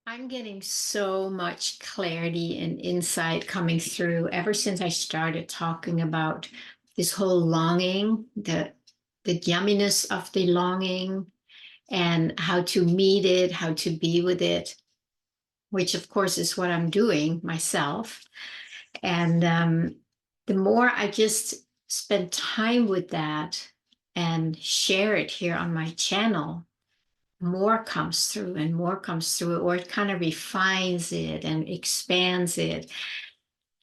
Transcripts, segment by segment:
I'm getting so much clarity and insight coming through ever since I started talking about this whole longing, the yumminess of the longing and how to meet it, how to be with it, which of course is what I'm doing myself. And the more I just spend time with that and share it here on my channel, more comes through and more comes through, or it kind of refines it and expands it.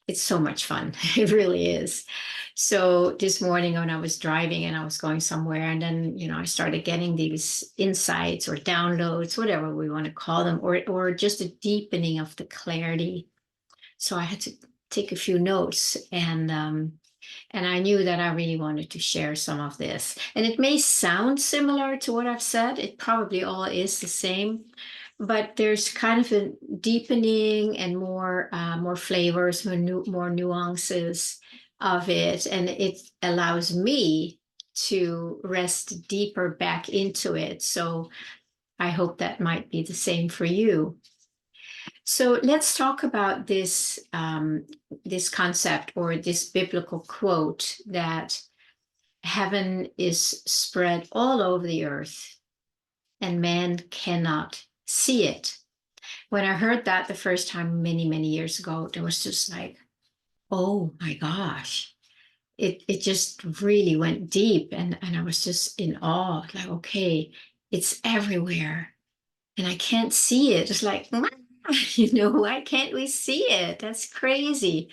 It's so much fun. It really is. So this morning when I was driving and I was going somewhere, and then, I started getting these insights or downloads, whatever we want to call them, or just a deepening of the clarity. So I had to take a few notes, and I knew that I really wanted to share some of this. And it may sound similar to what I've said. It probably all is the same, but there's kind of a deepening and more flavors, more nuances of it, and it allows me to rest deeper back into it. So I hope that might be the same for you. So let's talk about this concept or this biblical quote that heaven is spread all over the earth and man cannot see it. When I heard that the first time many, many years ago, it was just like, oh my gosh. It just really went deep, and I was just in awe, like, okay, it's everywhere and I can't see it. It's like, why can't we see it? That's crazy.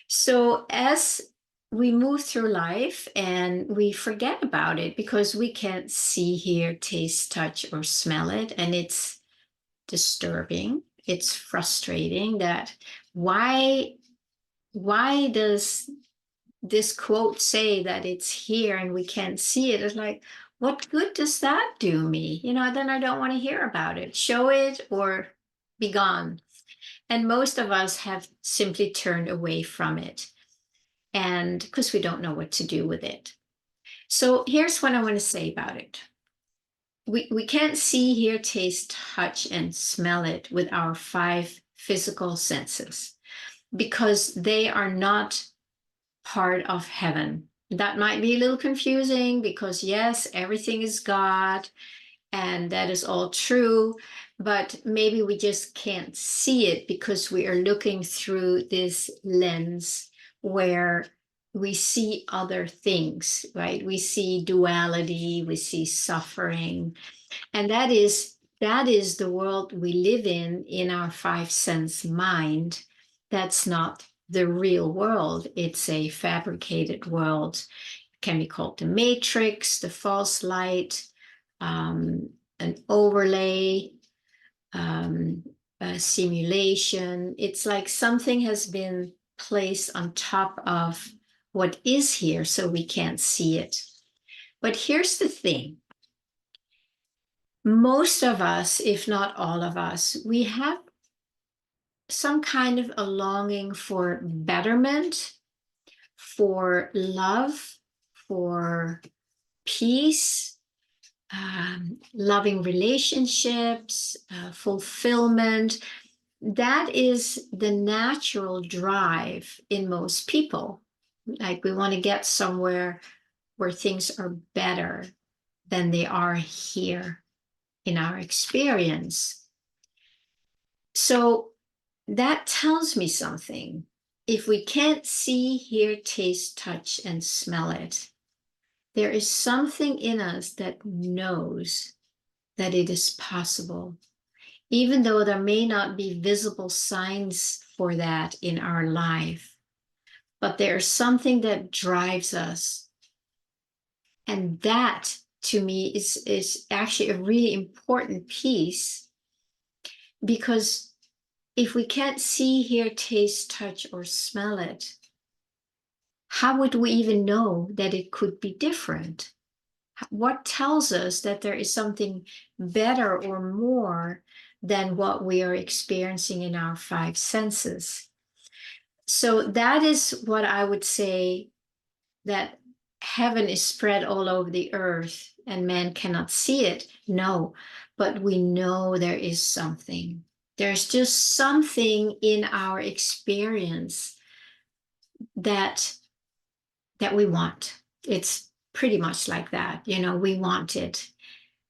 So as we move through life and we forget about it because we can't see, hear, taste, touch, or smell it, and it's disturbing. It's frustrating that why why does this quote say that it's here and we can't see it? It's like, what good does that do me? Then I don't want to hear about it. Show it or be gone. And most of us have simply turned away from it, and because we don't know what to do with it. So here's what I want to say about it. We can't see, hear, taste, touch, and smell it with our five physical senses because they are not part of heaven. That might be a little confusing because, yes, everything is God and that is all true, but maybe we just can't see it because we are looking through this lens where we see other things, right? We see duality, we see suffering, and that is the world we live in our five sense mind. That's not the real world. It's a fabricated world. It can be called the matrix, the false light, an overlay, a simulation. It's like something has been placed on top of what is here, so we can't see it. But here's the thing. Most of us, if not all of us, we have some kind of a longing for betterment, for love, for peace, loving relationships, fulfillment. That is the natural drive in most people. Like we want to get somewhere where things are better than they are here in our experience. So that tells me something. If we can't see, hear, taste, touch, and smell it, there is something in us that knows that it is possible, even though there may not be visible signs for that in our life. But there's something that drives us. And that, to me, is actually a really important piece, because if we can't see, hear, taste, touch, or smell it, how would we even know that it could be different? What tells us that there is something better or more than what we are experiencing in our five senses? So that is what I would say, that heaven is spread all over the earth and man cannot see it. No, but we know there is something. There's just something in our experience that we want. It's pretty much like that. We want it.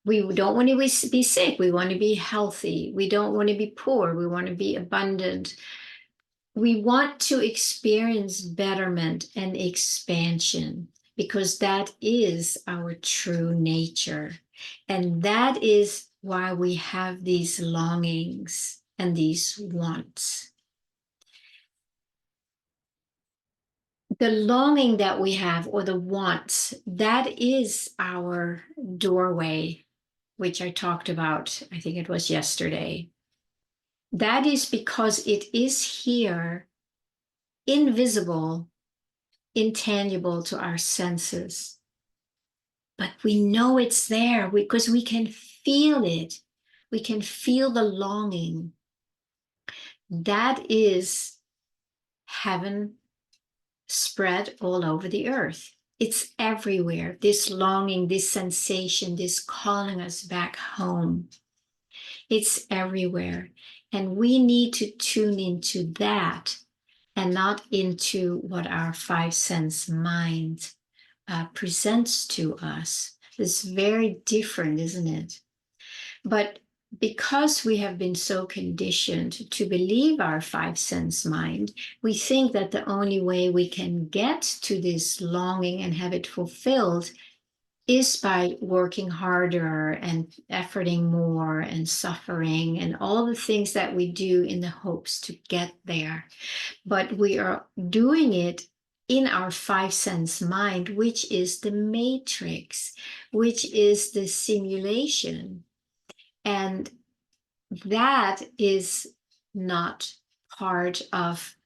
We don't want to be sick. We want to be healthy. We don't want to be poor. We want to be abundant. We want to experience betterment and expansion because that is our true nature. And that is why we have these longings and these wants. The longing that we have, or the wants, that is our doorway, which I talked about, I think it was yesterday. That is because it is here, invisible, intangible to our senses. But we know it's there because we can feel it. We can feel the longing. That is heaven spread all over the earth. It's everywhere. This longing, this sensation, this calling us back home. It's everywhere. And we need to tune into that and not into what our five sense mind presents to us. It's very different, isn't it? But because we have been so conditioned to believe our five sense mind, we think that the only way we can get to this longing and have it fulfilled is by working harder and efforting more and suffering and all the things that we do in the hopes to get there. But we are doing it in our five sense mind, which is the matrix, which is the simulation. And that is not part of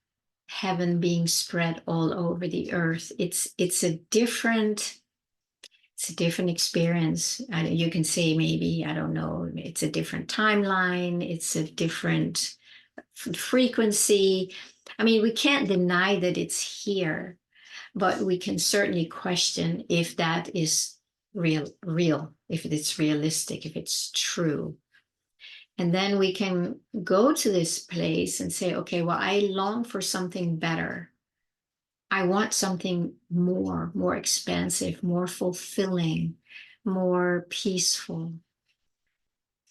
heaven being spread all over the earth. It's a different experience. You can say maybe, I don't know, it's a different timeline, it's a different frequency. I mean, we can't deny that it's here, but we can certainly question if that is real, if it's realistic, if it's true. And then we can go to this place and say, okay, well, I long for something better. I want something more expansive, more fulfilling, more peaceful.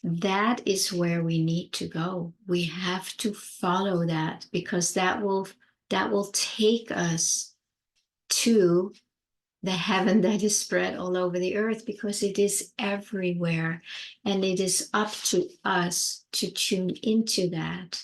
That is where we need to go. We have to follow that because that will take us to the heaven that is spread all over the earth, because it is everywhere, and it is up to us to tune into that.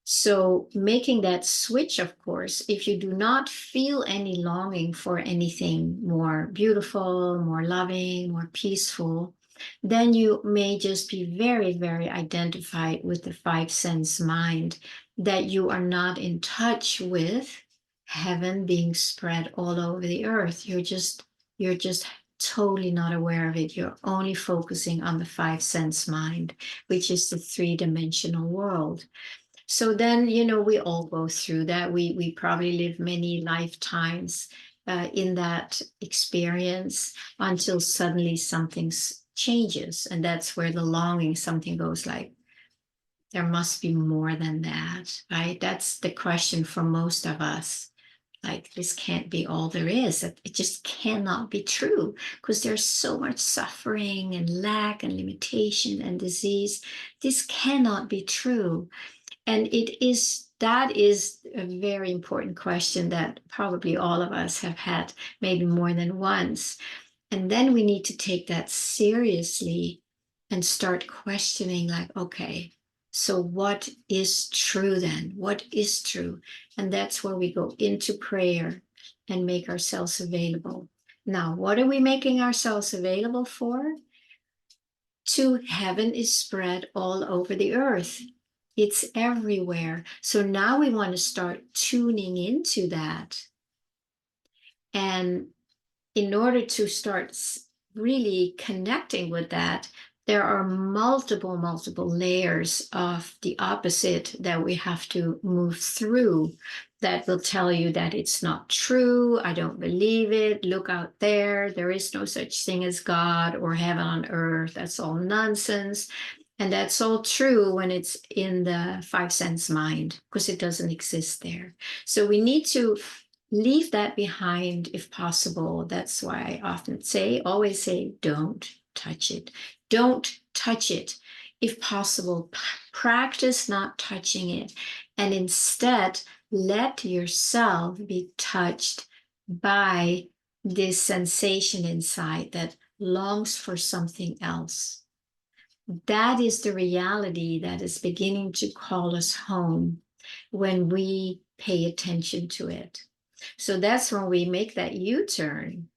So making that switch, of course, if you do not feel any longing for anything more beautiful, more loving, more peaceful, then you may just be very, very identified with the five sense mind, that you are not in touch with heaven being spread all over the earth. You're just totally not aware of it. You're only focusing on the five sense mind, which is the three-dimensional world. So then, we all go through that. We probably live many lifetimes in that experience until suddenly something changes. And that's where the longing, something goes like, there must be more than that, right? That's the question for most of us. Like, this can't be all there is. It just cannot be true, because there's so much suffering and lack and limitation and disease. This cannot be true. And that is a very important question that probably all of us have had maybe more than once. And then we need to take that seriously and start questioning, like, okay, so what is true then? What is true? And that's where we go into prayer and make ourselves available. Now, what are we making ourselves available for? To heaven is spread all over the earth. It's everywhere. So now we want to start tuning into that. And in order to start really connecting with that, there are multiple layers of the opposite that we have to move through that will tell you that it's not true. I don't believe it. Look out there. There is no such thing as God or heaven on earth. That's all nonsense. And that's all true when it's in the five sense mind, because it doesn't exist there. So we need to leave that behind if possible. That's why I often say, always say, don't touch it. Don't touch it. If possible, practice not touching it. And instead, let yourself be touched by this sensation inside that longs for something else. That is the reality that is beginning to call us home when we pay attention to it. So that's when we make that U-turn,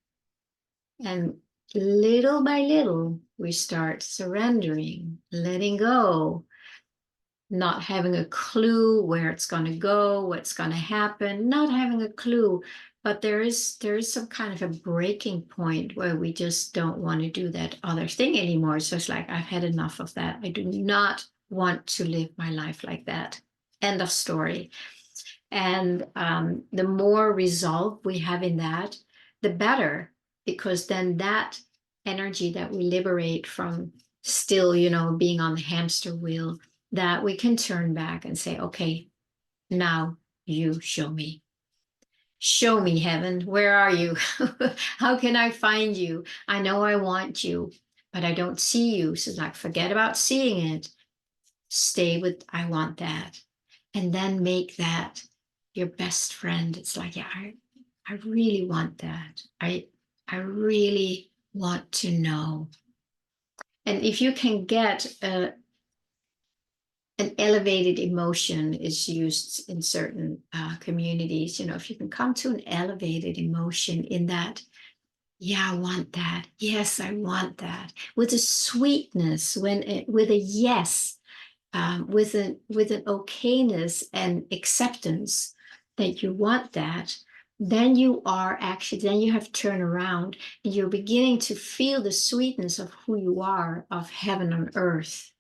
and little by little, we start surrendering, letting go, not having a clue where it's going to go, what's going to happen, not having a clue. But there is some kind of a breaking point where we just don't want to do that other thing anymore. So it's like, I've had enough of that. I do not want to live my life like that. End of story. And the more resolve we have in that, the better, because then that energy that we liberate from still, being on the hamster wheel, that we can turn back and say, okay, now you show me. Show me, heaven, where are you? How can I find you? I know I want you, but I don't see you. So, like, forget about seeing it. Stay with, I want that. And then make that your best friend. It's like, yeah, I really want that. I really want to know. And if you can get an elevated emotion is used in certain communities, if you can come to an elevated emotion in that, yeah, I want that. Yes, I want that. With a sweetness, with a yes, with an okayness and acceptance that you want that, then then you have turned around and you're beginning to feel the sweetness of who you are, of heaven on earth,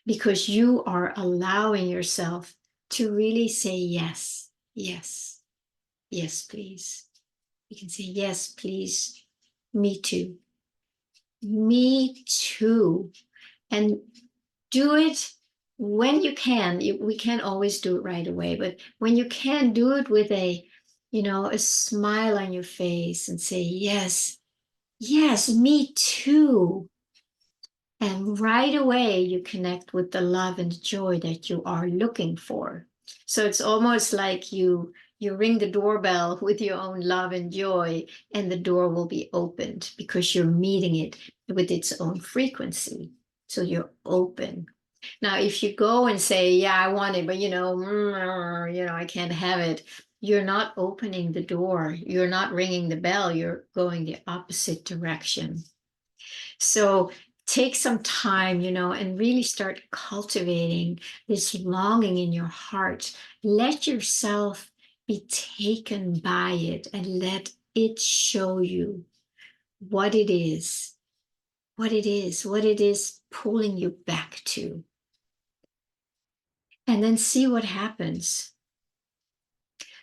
because you are allowing yourself to really say yes, yes, yes, please. You can say, yes, please, me too. Me too. And do it when you can. We can't always do it right away, but when you can, do it with a smile on your face and say, yes, yes, me too. And right away, you connect with the love and joy that you are looking for. So it's almost like you ring the doorbell with your own love and joy, and the door will be opened because you're meeting it with its own frequency. So you're open. Now, if you go and say, yeah, I want it, but I can't have it, you're not opening the door. You're not ringing the bell. You're going the opposite direction. So take some time, and really start cultivating this longing in your heart. Let yourself be taken by it and let it show you what it is, what it is, what it is pulling you back to. And then see what happens.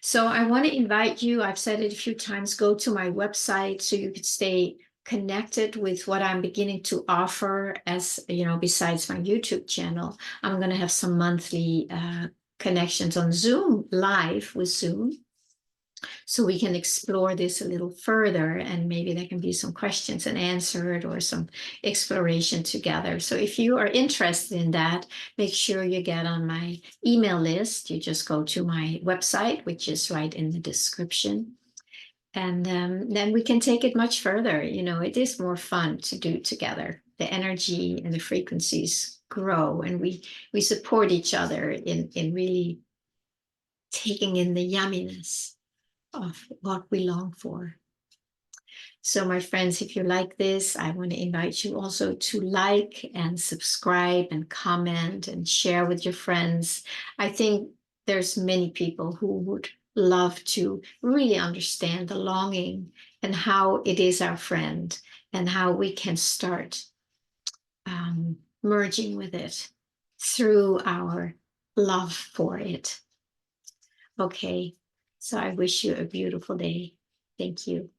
So I want to invite you, I've said it a few times, go to my website so you could stay connected with what I'm beginning to offer as, besides my YouTube channel. I'm going to have some monthly connections on Zoom, live with Zoom, so we can explore this a little further, and maybe there can be some questions and answered or some exploration together. So if you are interested in that, make sure you get on my email list. You just go to my website, which is right in the description. And then we can take it much further. It is more fun to do together. The energy and the frequencies grow, and we support each other in really taking in the yumminess of what we long for. So, my friends, if you like this, I want to invite you also to like and subscribe and comment and share with your friends. I think there's many people who would love to really understand the longing and how it is our friend, and how we can start merging with it through our love for it. Okay, so I wish you a beautiful day. Thank you.